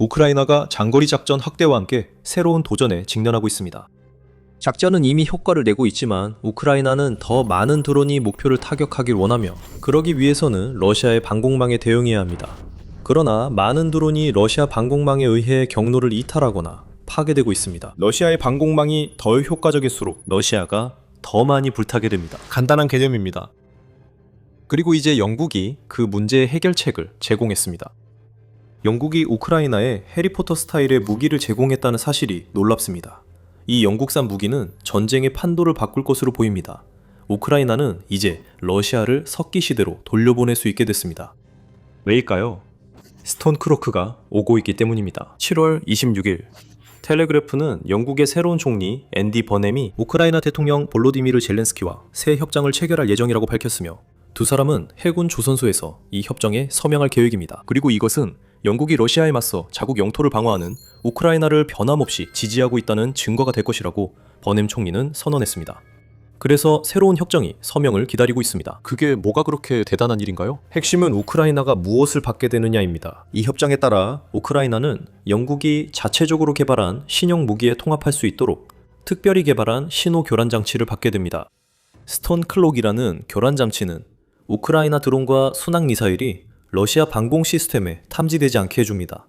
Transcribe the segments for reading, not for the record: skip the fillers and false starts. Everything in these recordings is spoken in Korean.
우크라이나가 장거리 작전 확대와 함께 새로운 도전에 직면하고 있습니다. 작전은 이미 효과를 내고 있지만 우크라이나는 더 많은 드론이 목표를 타격하길 원하며 그러기 위해서는 러시아의 방공망에 대응해야 합니다. 그러나 많은 드론이 러시아 방공망에 의해 경로를 이탈하거나 파괴되고 있습니다. 러시아의 방공망이 덜 효과적일수록 러시아가 더 많이 불타게 됩니다. 간단한 개념입니다. 그리고 이제 영국이 그 문제의 해결책을 제공했습니다. 영국이 우크라이나에 해리포터 스타일의 무기를 제공했다는 사실이 놀랍습니다. 이 영국산 무기는 전쟁의 판도를 바꿀 것으로 보입니다. 우크라이나는 이제 러시아를 석기 시대로 돌려보낼 수 있게 됐습니다. 왜일까요? 스톤크로크가 오고 있기 때문입니다. 7월 26일 텔레그래프는 영국의 새로운 총리 앤디 버넴이 우크라이나 대통령 볼로디미르 젤렌스키와 새 협정을 체결할 예정이라고 밝혔으며 두 사람은 해군 조선소에서 이 협정에 서명할 계획입니다. 그리고 이것은 영국이 러시아에 맞서 자국 영토를 방어하는 우크라이나를 변함없이 지지하고 있다는 증거가 될 것이라고 버넴 총리는 선언했습니다. 그래서 새로운 협정이 서명을 기다리고 있습니다. 그게 뭐가 그렇게 대단한 일인가요? 핵심은 우크라이나가 무엇을 받게 되느냐입니다. 이 협정에 따라 우크라이나는 영국이 자체적으로 개발한 신형 무기에 통합할 수 있도록 특별히 개발한 신호 교란 장치를 받게 됩니다. 스톤클록이라는 교란 장치는 우크라이나 드론과 순항 미사일이 러시아 방공 시스템에 탐지되지 않게 해줍니다.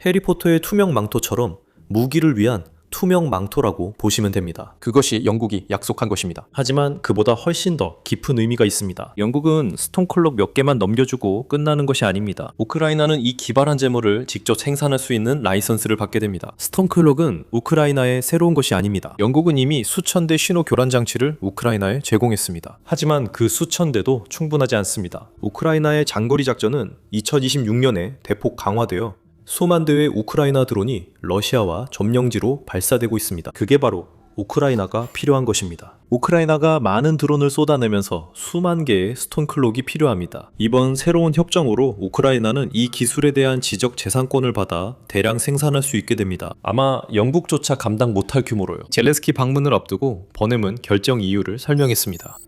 해리포터의 투명 망토처럼 무기를 위한 투명 망토라고 보시면 됩니다. 그것이 영국이 약속한 것입니다. 하지만 그보다 훨씬 더 깊은 의미가 있습니다. 영국은 스톤클록 몇 개만 넘겨주고 끝나는 것이 아닙니다. 우크라이나는 이 기발한 제모를 직접 생산할 수 있는 라이선스를 받게 됩니다. 스톤클록은 우크라이나의 새로운 것이 아닙니다. 영국은 이미 수천 대 신호 교란 장치를 우크라이나에 제공했습니다. 하지만 그 수천 대도 충분하지 않습니다. 우크라이나의 장거리 작전은 2026년에 대폭 강화되어 수만 대의 우크라이나 드론이 러시아와 점령지로 발사되고 있습니다. 그게 바로 우크라이나가 필요한 것입니다. 우크라이나가 많은 드론을 쏟아내면서 수만 개의 스톤클록이 필요합니다. 이번 새로운 협정으로 우크라이나는 이 기술에 대한 지적 재산권을 받아 대량 생산할 수 있게 됩니다. 아마 영국조차 감당 못할 규모로요. 젤렌스키 방문을 앞두고 버넴은 결정 이유를 설명했습니다.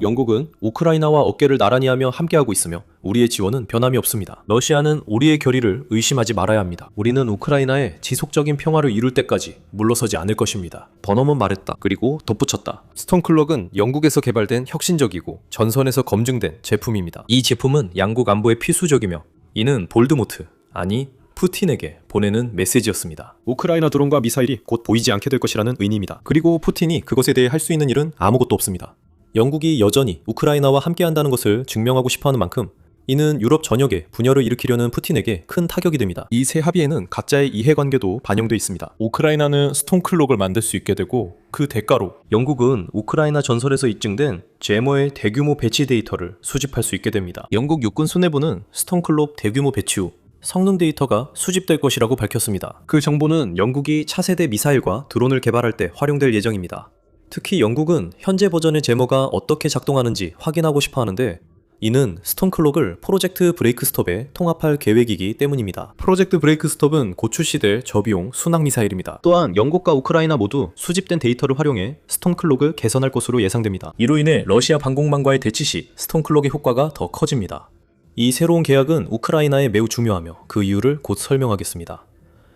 영국은 우크라이나와 어깨를 나란히 하며 함께하고 있으며 우리의 지원은 변함이 없습니다. 러시아는 우리의 결의를 의심하지 말아야 합니다. 우리는 우크라이나의 지속적인 평화를 이룰 때까지 물러서지 않을 것입니다. 버넘은 말했다. 그리고 덧붙였다. 스톤클록은 영국에서 개발된 혁신적이고 전선에서 검증된 제품입니다. 이 제품은 양국 안보에 필수적이며 이는 볼드모트, 아니 푸틴에게 보내는 메시지였습니다. 우크라이나 드론과 미사일이 곧 보이지 않게 될 것이라는 의미입니다. 그리고 푸틴이 그것에 대해 할 수 있는 일은 아무것도 없습니다. 영국이 여전히 우크라이나와 함께한다는 것을 증명하고 싶어하는 만큼 이는 유럽 전역에 분열을 일으키려는 푸틴에게 큰 타격이 됩니다. 이 새 합의에는 각자의 이해관계도 반영돼 있습니다. 우크라이나는 스톤클록을 만들 수 있게 되고 그 대가로 영국은 우크라이나 전설에서 입증된 제모의 대규모 배치 데이터를 수집할 수 있게 됩니다. 영국 육군 수뇌부는 스톤클록 대규모 배치 후 성능 데이터가 수집될 것이라고 밝혔습니다. 그 정보는 영국이 차세대 미사일과 드론을 개발할 때 활용될 예정입니다. 특히 영국은 현재 버전의 제모가 어떻게 작동하는지 확인하고 싶어 하는데 이는 스톤클록을 프로젝트 브레이크스톱에 통합할 계획이기 때문입니다. 프로젝트 브레이크스톱은 곧 출시될 저비용 순항 미사일입니다. 또한 영국과 우크라이나 모두 수집된 데이터를 활용해 스톤클록을 개선할 것으로 예상됩니다. 이로 인해 러시아 방공망과의 대치 시 스톤클록의 효과가 더 커집니다. 이 새로운 계약은 우크라이나에 매우 중요하며 그 이유를 곧 설명하겠습니다.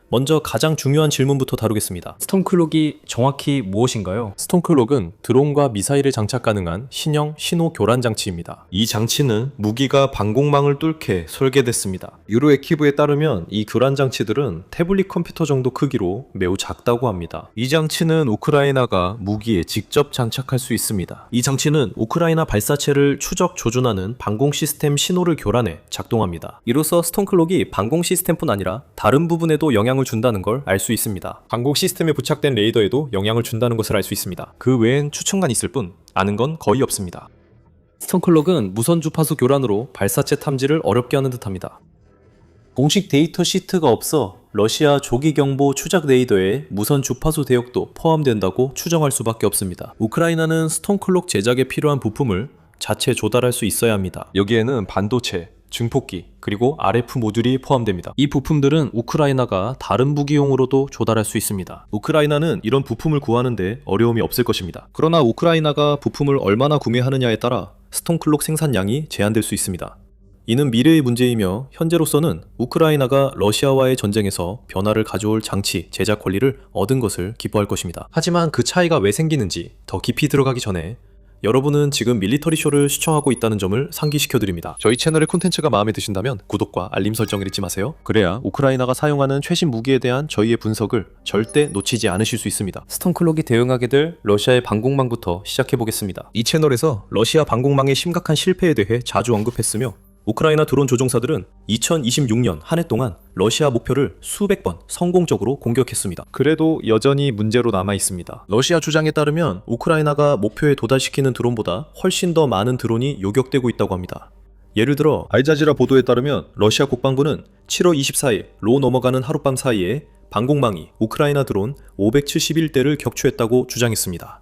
먼저 가장 중요한 질문부터 다루겠습니다. 스톤클록이 정확히 무엇인가요? 스톤클록은 드론과 미사일에 장착 가능한 신형 신호 교란 장치입니다. 이 장치는 무기가 방공망을 뚫게 설계됐습니다. 유로에키브에 따르면 이 교란 장치들은 태블릿 컴퓨터 정도 크기로 매우 작다고 합니다. 이 장치는 우크라이나가 무기에 직접 장착할 수 있습니다. 이 장치는 우크라이나 발사체를 추적 조준하는 방공 시스템 신호를 교란해 작동합니다. 이로써 스톤클록이 방공 시스템뿐 아니라 다른 부분에도 영향을 준다는 걸 알 수 있습니다. 방공 시스템에 부착된 레이더에도 영향을 준다는 것을 알 수 있습니다. 그 외엔 추측만 있을 뿐 아는 건 거의 없습니다. 스톤클록은 무선 주파수 교란으로 발사체 탐지를 어렵게 하는 듯합니다. 공식 데이터 시트가 없어 러시아 조기 경보 추적 레이더에 무선 주파수 대역도 포함된다고 추정할 수밖에 없습니다. 우크라이나는 스톤클록 제작에 필요한 부품을 자체 조달할 수 있어야 합니다. 여기에는 반도체, 증폭기, 그리고 RF 모듈이 포함됩니다. 이 부품들은 우크라이나가 다른 무기용으로도 조달할 수 있습니다. 우크라이나는 이런 부품을 구하는데 어려움이 없을 것입니다. 그러나 우크라이나가 부품을 얼마나 구매하느냐에 따라 스톤클록 생산량이 제한될 수 있습니다. 이는 미래의 문제이며 현재로서는 우크라이나가 러시아와의 전쟁에서 변화를 가져올 장치, 제작 권리를 얻은 것을 기뻐할 것입니다. 하지만 그 차이가 왜 생기는지 더 깊이 들어가기 전에 여러분은 지금 밀리터리 쇼를 시청하고 있다는 점을 상기시켜드립니다. 저희 채널의 콘텐츠가 마음에 드신다면 구독과 알림 설정을 잊지 마세요. 그래야 우크라이나가 사용하는 최신 무기에 대한 저희의 분석을 절대 놓치지 않으실 수 있습니다. 스톤클록이 대응하게 될 러시아의 방공망부터 시작해보겠습니다. 이 채널에서 러시아 방공망의 심각한 실패에 대해 자주 언급했으며 우크라이나 드론 조종사들은 2026년 한 해 동안 러시아 목표를 수백 번 성공적으로 공격했습니다. 그래도 여전히 문제로 남아 있습니다. 러시아 주장에 따르면 우크라이나가 목표에 도달시키는 드론보다 훨씬 더 많은 드론이 요격되고 있다고 합니다. 예를 들어 알자지라 보도에 따르면 러시아 국방부는 7월 24일 로 넘어가는 하룻밤 사이에 방공망이 우크라이나 드론 571대를 격추했다고 주장했습니다.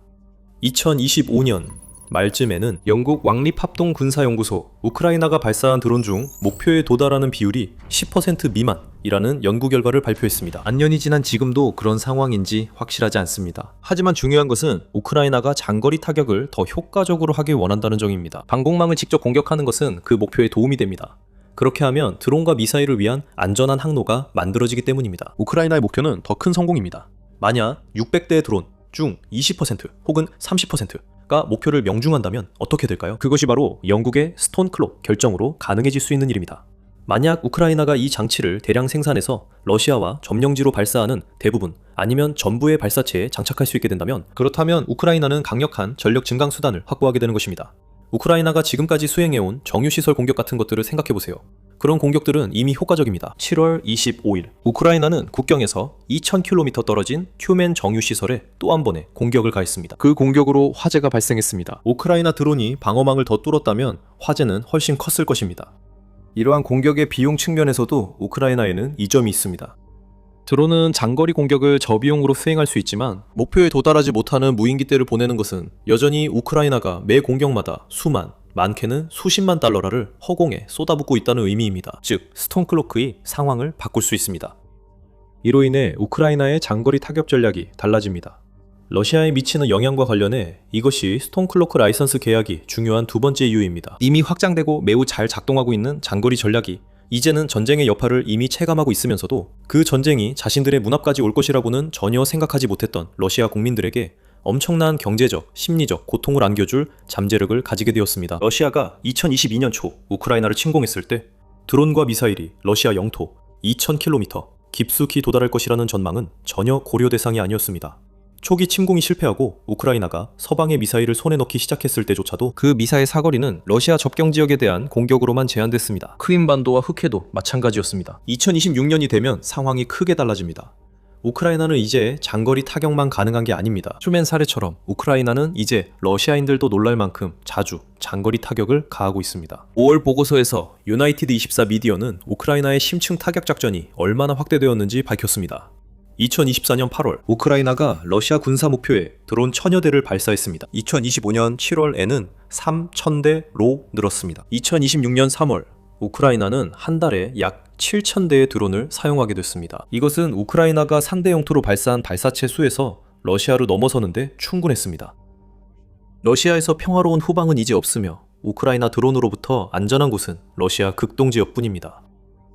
2025년 말쯤에는 영국 왕립합동군사연구소 우크라이나가 발사한 드론 중 목표에 도달하는 비율이 10% 미만이라는 연구 결과를 발표했습니다. 안년이 지난 지금도 그런 상황인지 확실하지 않습니다. 하지만 중요한 것은 우크라이나가 장거리 타격을 더 효과적으로 하길 원한다는 점입니다. 방공망을 직접 공격하는 것은 그 목표에 도움이 됩니다. 그렇게 하면 드론과 미사일을 위한 안전한 항로가 만들어지기 때문입니다. 우크라이나의 목표는 더 큰 성공입니다. 만약 600대의 드론 중 20% 혹은 30%가 목표를 명중한다면 어떻게 될까요? 그것이 바로 영국의 스톤클록 결정으로 가능해질 수 있는 일입니다. 만약 우크라이나가 이 장치를 대량 생산해서 러시아와 점령지로 발사하는 대부분 아니면 전부의 발사체에 장착할 수 있게 된다면 그렇다면 우크라이나는 강력한 전력 증강 수단을 확보하게 되는 것입니다. 우크라이나가 지금까지 수행해온 정유시설 공격 같은 것들을 생각해보세요. 그런 공격들은 이미 효과적입니다. 7월 25일 우크라이나는 국경에서 2000km 떨어진 튜멘 정유시설에 또 한 번의 공격을 가했습니다. 그 공격으로 화재가 발생했습니다. 우크라이나 드론이 방어망을 더 뚫었다면 화재는 훨씬 컸을 것입니다. 이러한 공격의 비용 측면에서도 우크라이나에는 이점이 있습니다. 드론은 장거리 공격을 저비용으로 수행할 수 있지만 목표에 도달하지 못하는 무인기대를 보내는 것은 여전히 우크라이나가 매 공격마다 수만, 많게는 수십만 달러를 허공에 쏟아붓고 있다는 의미입니다. 즉, 스톤클로크의 상황을 바꿀 수 있습니다. 이로 인해 우크라이나의 장거리 타격 전략이 달라집니다. 러시아에 미치는 영향과 관련해 이것이 스톤클로크 라이선스 계약이 중요한 두 번째 이유입니다. 이미 확장되고 매우 잘 작동하고 있는 장거리 전략이 이제는 전쟁의 여파를 이미 체감하고 있으면서도 그 전쟁이 자신들의 문 앞까지 올 것이라고는 전혀 생각하지 못했던 러시아 국민들에게 엄청난 경제적, 심리적 고통을 안겨줄 잠재력을 가지게 되었습니다. 러시아가 2022년 초 우크라이나를 침공했을 때 드론과 미사일이 러시아 영토 2000km 깊숙이 도달할 것이라는 전망은 전혀 고려 대상이 아니었습니다. 초기 침공이 실패하고 우크라이나가 서방의 미사일을 손에 넣기 시작했을 때조차도 그 미사일 사거리는 러시아 접경 지역에 대한 공격으로만 제한됐습니다. 크림반도와 흑해도 마찬가지였습니다. 2026년이 되면 상황이 크게 달라집니다. 우크라이나는 이제 장거리 타격만 가능한 게 아닙니다. 튜멘 사례처럼 우크라이나는 이제 러시아인들도 놀랄 만큼 자주 장거리 타격을 가하고 있습니다. 5월 보고서에서 유나이티드 24 미디어는 우크라이나의 심층 타격 작전이 얼마나 확대되었는지 밝혔습니다. 2024년 8월 우크라이나가 러시아 군사 목표에 드론 1000여 대를 발사했습니다. 2025년 7월에는 3000대로 늘었습니다. 2026년 3월 우크라이나는 한 달에 약 7000대의 드론을 사용하게 됐습니다. 이것은 우크라이나가 상대 영토로 발사한 발사체 수에서 러시아로 넘어서는데 충분했습니다. 러시아에서 평화로운 후방은 이제 없으며 우크라이나 드론으로부터 안전한 곳은 러시아 극동지역뿐입니다.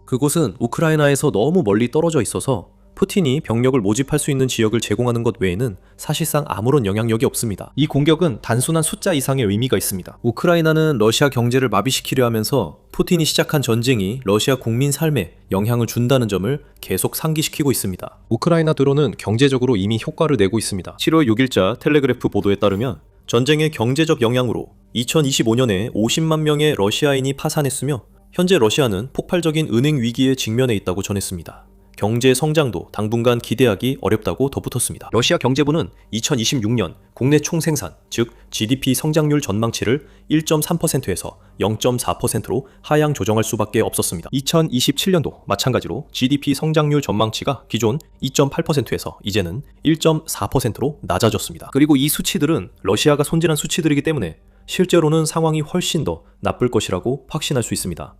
그곳은 우크라이나에서 너무 멀리 떨어져 있어서 푸틴이 병력을 모집할 수 있는 지역을 제공하는 것 외에는 사실상 아무런 영향력이 없습니다. 이 공격은 단순한 숫자 이상의 의미가 있습니다. 우크라이나는 러시아 경제를 마비시키려 하면서 푸틴이 시작한 전쟁이 러시아 국민 삶에 영향을 준다는 점을 계속 상기시키고 있습니다. 우크라이나 드론은 경제적으로 이미 효과를 내고 있습니다. 7월 6일자 텔레그래프 보도에 따르면 전쟁의 경제적 영향으로 2025년에 50만 명의 러시아인이 파산했으며 현재 러시아는 폭발적인 은행 위기에 직면해 있다고 전했습니다. 경제 성장도 당분간 기대하기 어렵다고 덧붙였습니다. 러시아 경제부는 2026년 국내 총생산, 즉 GDP 성장률 전망치를 1.3%에서 0.4%로 하향 조정할 수밖에 없었습니다. 2027년도 마찬가지로 GDP 성장률 전망치가 기존 2.8%에서 이제는 1.4%로 낮아졌습니다. 그리고 이 수치들은 러시아가 손질한 수치들이기 때문에 실제로는 상황이 훨씬 더 나쁠 것이라고 확신할 수 있습니다.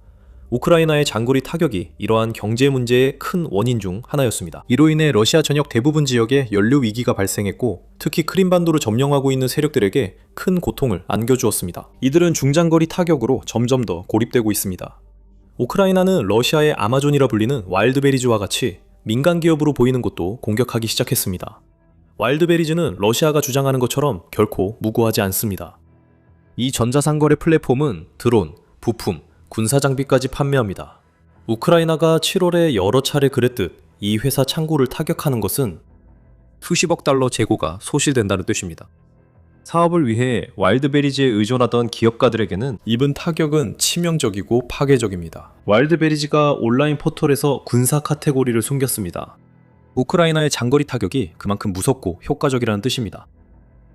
우크라이나의 장거리 타격이 이러한 경제 문제의 큰 원인 중 하나였습니다. 이로 인해 러시아 전역 대부분 지역에 연료 위기가 발생했고 특히 크림반도를 점령하고 있는 세력들에게 큰 고통을 안겨주었습니다. 이들은 중장거리 타격으로 점점 더 고립되고 있습니다. 우크라이나는 러시아의 아마존이라 불리는 와일드베리즈와 같이 민간 기업으로 보이는 곳도 공격하기 시작했습니다. 와일드베리즈는 러시아가 주장하는 것처럼 결코 무고하지 않습니다. 이 전자상거래 플랫폼은 드론, 부품, 군사장비까지 판매합니다. 우크라이나가 7월에 여러 차례 그랬듯 이 회사 창고를 타격하는 것은 수십억 달러 재고가 소실된다는 뜻입니다. 사업을 위해 와일드베리즈에 의존하던 기업가들에게는 입은 타격은 치명적이고 파괴적입니다. 와일드베리즈가 온라인 포털에서 군사 카테고리를 숨겼습니다. 우크라이나의 장거리 타격이 그만큼 무섭고 효과적이라는 뜻입니다.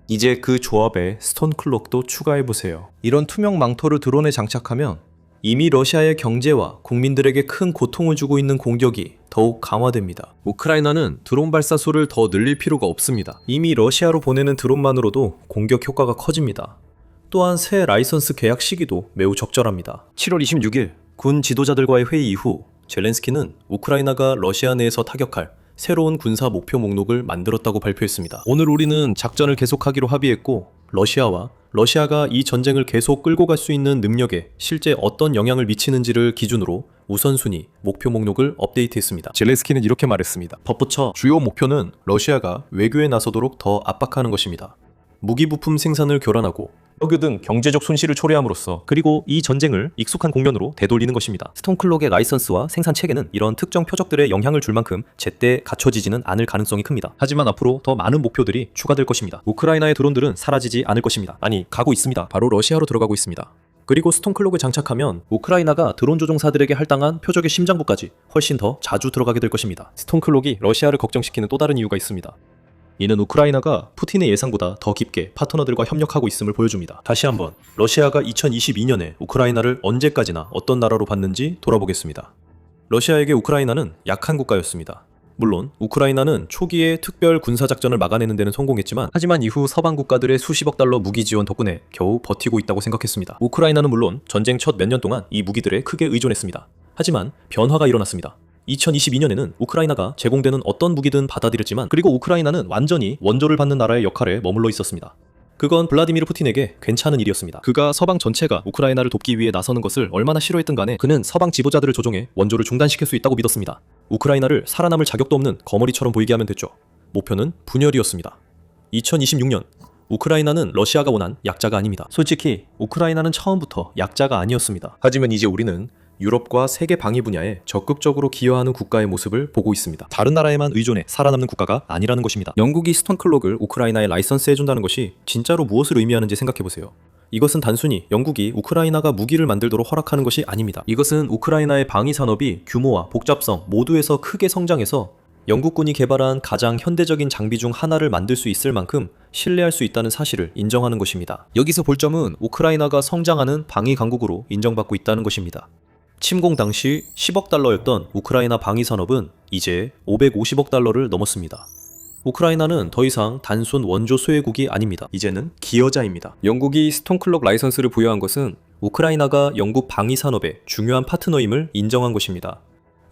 이제 그 조합에 스톤클록도 추가해보세요. 이런 투명 망토를 드론에 장착하면 이미 러시아의 경제와 국민들에게 큰 고통을 주고 있는 공격이 더욱 강화됩니다. 우크라이나는 드론 발사수를 더 늘릴 필요가 없습니다. 이미 러시아로 보내는 드론만으로도 공격 효과가 커집니다. 또한 새 라이선스 계약 시기도 매우 적절합니다. 7월 26일 군 지도자들과의 회의 이후 젤렌스키는 우크라이나가 러시아 내에서 타격할 새로운 군사 목표 목록을 만들었다고 발표했습니다. 오늘 우리는 작전을 계속하기로 합의했고 러시아가 이 전쟁을 계속 끌고 갈 수 있는 능력에 실제 어떤 영향을 미치는지를 기준으로 우선순위, 목표 목록을 업데이트했습니다. 젤렌스키는 이렇게 말했습니다. 덧붙여 주요 목표는 러시아가 외교에 나서도록 더 압박하는 것입니다. 무기 부품 생산을 교란하고 석유 등 경제적 손실을 초래함으로써 그리고 이 전쟁을 익숙한 국면으로 되돌리는 것입니다. 스톤클록의 라이선스와 생산 체계는 이런 특정 표적들에 영향을 줄 만큼 제때 갖춰지지는 않을 가능성이 큽니다. 하지만 앞으로 더 많은 목표들이 추가될 것입니다. 우크라이나의 드론들은 사라지지 않을 것입니다. 아니, 가고 있습니다. 바로 러시아로 들어가고 있습니다. 그리고 스톤클록을 장착하면 우크라이나가 드론 조종사들에게 할당한 표적의 심장부까지 훨씬 더 자주 들어가게 될 것입니다. 스톤클록이 러시아를 걱정시키는 또 다른 이유가 있습니다. 이는 우크라이나가 푸틴의 예상보다 더 깊게 파트너들과 협력하고 있음을 보여줍니다. 다시 한번 러시아가 2022년에 우크라이나를 언제까지나 어떤 나라로 봤는지 돌아보겠습니다. 러시아에게 우크라이나는 약한 국가였습니다. 물론 우크라이나는 초기에 특별 군사작전을 막아내는 데는 성공했지만 하지만 이후 서방 국가들의 수십억 달러 무기 지원 덕분에 겨우 버티고 있다고 생각했습니다. 우크라이나는 물론 전쟁 첫 몇 년 동안 이 무기들에 크게 의존했습니다. 하지만 변화가 일어났습니다. 2022년에는 우크라이나가 제공되는 어떤 무기든 받아들였지만 그리고 우크라이나는 완전히 원조를 받는 나라의 역할에 머물러 있었습니다. 그건 블라디미르 푸틴에게 괜찮은 일이었습니다. 그가 서방 전체가 우크라이나를 돕기 위해 나서는 것을 얼마나 싫어했든 간에 그는 서방 지도자들을 조종해 원조를 중단시킬 수 있다고 믿었습니다. 우크라이나를 살아남을 자격도 없는 거머리처럼 보이게 하면 됐죠. 목표는 분열이었습니다. 2026년 우크라이나는 러시아가 원한 약자가 아닙니다. 솔직히 우크라이나는 처음부터 약자가 아니었습니다. 하지만 이제 우리는 유럽과 세계 방위 분야에 적극적으로 기여하는 국가의 모습을 보고 있습니다. 다른 나라에만 의존해 살아남는 국가가 아니라는 것입니다. 영국이 스톤클록을 우크라이나에 라이선스해준다는 것이 진짜로 무엇을 의미하는지 생각해보세요. 이것은 단순히 영국이 우크라이나가 무기를 만들도록 허락하는 것이 아닙니다. 이것은 우크라이나의 방위 산업이 규모와 복잡성 모두에서 크게 성장해서 영국군이 개발한 가장 현대적인 장비 중 하나를 만들 수 있을 만큼 신뢰할 수 있다는 사실을 인정하는 것입니다. 여기서 볼 점은 우크라이나가 성장하는 방위 강국으로 인정받고 있다는 것입니다. 침공 당시 10억 달러였던 우크라이나 방위 산업은 이제 550억 달러를 넘었습니다. 우크라이나는 더 이상 단순 원조 수혜국이 아닙니다. 이제는 기여자입니다. 영국이 스톤클록 라이선스를 부여한 것은 우크라이나가 영국 방위 산업의 중요한 파트너임을 인정한 것입니다.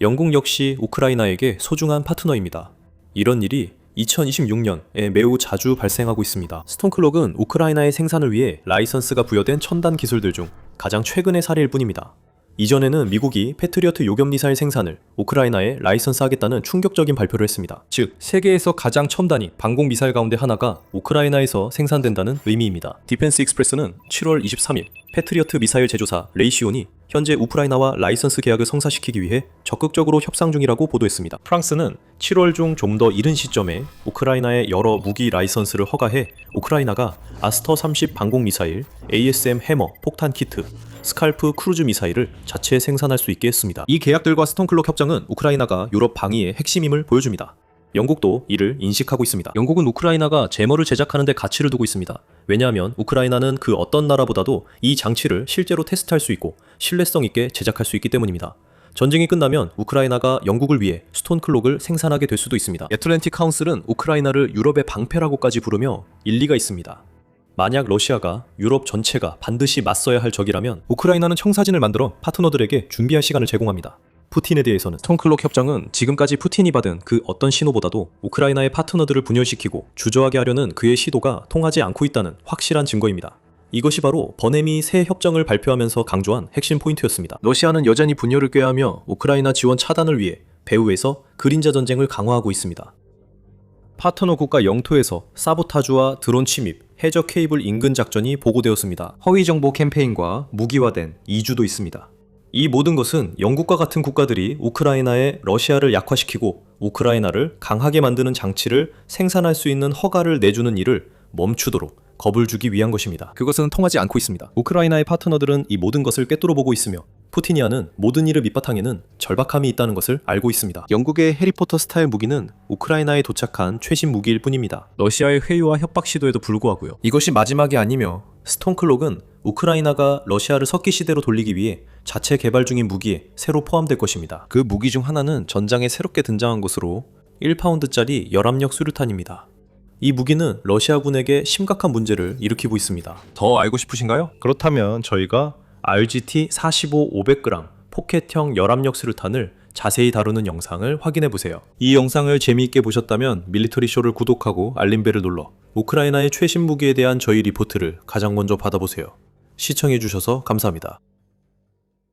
영국 역시 우크라이나에게 소중한 파트너입니다. 이런 일이 2026년에 매우 자주 발생하고 있습니다. 스톤클록은 우크라이나의 생산을 위해 라이선스가 부여된 첨단 기술들 중 가장 최근의 사례일 뿐입니다. 이전에는 미국이 패트리어트 요격 미사일 생산을 우크라이나에 라이선스하겠다는 충격적인 발표를 했습니다. 즉, 세계에서 가장 첨단이 방공 미사일 가운데 하나가 우크라이나에서 생산된다는 의미입니다. 디펜스 익스프레스는 7월 23일 패트리어트 미사일 제조사 레이시온이 현재 우크라이나와 라이선스 계약을 성사시키기 위해 적극적으로 협상 중이라고 보도했습니다. 프랑스는 7월 중 좀 더 이른 시점에 우크라이나의 여러 무기 라이선스를 허가해 우크라이나가 아스터 30 방공 미사일, ASM 해머 폭탄 키트, 스칼프 크루즈 미사일을 자체 생산할 수 있게 했습니다. 이 계약들과 스톤클록 협정은 우크라이나가 유럽 방위의 핵심임을 보여줍니다. 영국도 이를 인식하고 있습니다. 영국은 우크라이나가 제머를 제작하는 데 가치를 두고 있습니다. 왜냐하면 우크라이나는 그 어떤 나라보다도 이 장치를 실제로 테스트할 수 있고 신뢰성 있게 제작할 수 있기 때문입니다. 전쟁이 끝나면 우크라이나가 영국을 위해 스톤클록을 생산하게 될 수도 있습니다. 애틀랜틱 카운슬은 우크라이나를 유럽의 방패라고까지 부르며 일리가 있습니다. 만약 러시아가 유럽 전체가 반드시 맞서야 할 적이라면 우크라이나는 청사진을 만들어 파트너들에게 준비할 시간을 제공합니다. 푸틴에 대해서는 스톤클록 협정은 지금까지 푸틴이 받은 그 어떤 신호보다도 우크라이나의 파트너들을 분열시키고 주저하게 하려는 그의 시도가 통하지 않고 있다는 확실한 증거입니다. 이것이 바로 버넴이 새 협정을 발표하면서 강조한 핵심 포인트였습니다. 러시아는 여전히 분열을 꾀하며 우크라이나 지원 차단을 위해 배후에서 그림자 전쟁을 강화하고 있습니다. 파트너 국가 영토에서 사보타주와 드론 침입, 해저 케이블 인근 작전이 보고되었습니다. 허위 정보 캠페인과 무기화된 이주도 있습니다. 이 모든 것은 영국과 같은 국가들이 우크라이나에 러시아를 약화시키고 우크라이나를 강하게 만드는 장치를 생산할 수 있는 허가를 내주는 일을 멈추도록 겁을 주기 위한 것입니다. 그것은 통하지 않고 있습니다. 우크라이나의 파트너들은 이 모든 것을 꿰뚫어 보고 있으며 푸티니아는 모든 일의 밑바탕에는 절박함이 있다는 것을 알고 있습니다. 영국의 해리포터 스타일 무기는 우크라이나에 도착한 최신 무기일 뿐입니다. 러시아의 회유와 협박 시도에도 불구하고요. 이것이 마지막이 아니며 스톤클록은 우크라이나가 러시아를 석기 시대로 돌리기 위해 자체 개발 중인 무기에 새로 포함될 것입니다. 그 무기 중 하나는 전장에 새롭게 등장한 것으로 1파운드짜리 열압력 수류탄입니다. 이 무기는 러시아군에게 심각한 문제를 일으키고 있습니다. 더 알고 싶으신가요? 그렇다면 저희가 RGT-45 500g 포켓형 열압력 수류탄을 자세히 다루는 영상을 확인해보세요. 이 영상을 재미있게 보셨다면 밀리터리쇼를 구독하고 알림벨을 눌러 우크라이나의 최신 무기에 대한 저희 리포트를 가장 먼저 받아보세요. 시청해주셔서 감사합니다.